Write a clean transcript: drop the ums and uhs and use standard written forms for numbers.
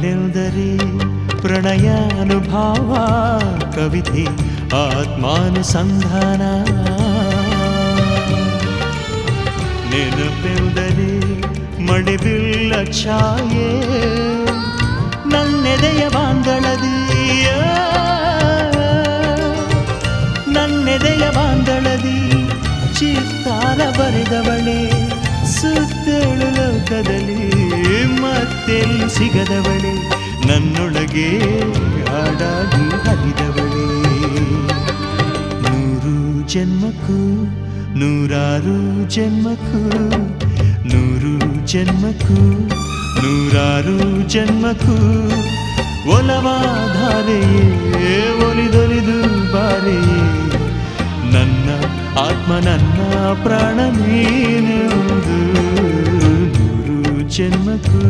ಮಡಿಲೆಂದರೆ ಪ್ರಣಯಾನುಭಾವ ಕವಿತೆ ಆತ್ಮಾನುಸಂಧಾನ ನೆನಪೆಂದರೆ ಮಡಿಬಿಲ್ಲ ಛಾಯೆ ನನ್ನೆದೆಯ ಬಾಂದಳದಿ ನನ್ನೆದೆಯ ಬಾಂದಳದಿ ಚಿತ್ತಾರ ಬರೆದವಳೆ ಸುತ್ತೇಳು ಲೋಕದಲ್ಲಿ ಮತ್ತೆಲ್ಲಿ ಸಿಗದವಳೆ ನನ್ನೊಳಗೆ ಹಾಡಾಗಿ ಹರಿದವಳೆ ನೂರು ಜನ್ಮಕ್ಕೂ ನೂರಾರು ಜನ್ಮಕ್ಕೂ ನೂರು ಜನ್ಮಕ್ಕೂ ನೂರಾರು ಜನ್ಮಕ್ಕೂ ಒಲವಾಧಾರೆಯೇ ಒಲಿದೊಲಿದು ಬಾರೆಯೇ ನನ್ನ ಆತ್ಮ ನನ್ನ ಪ್ರಾಣ ನೀನೆಂದು ನೂರು ಜನ್ಮಕ್ಕೂ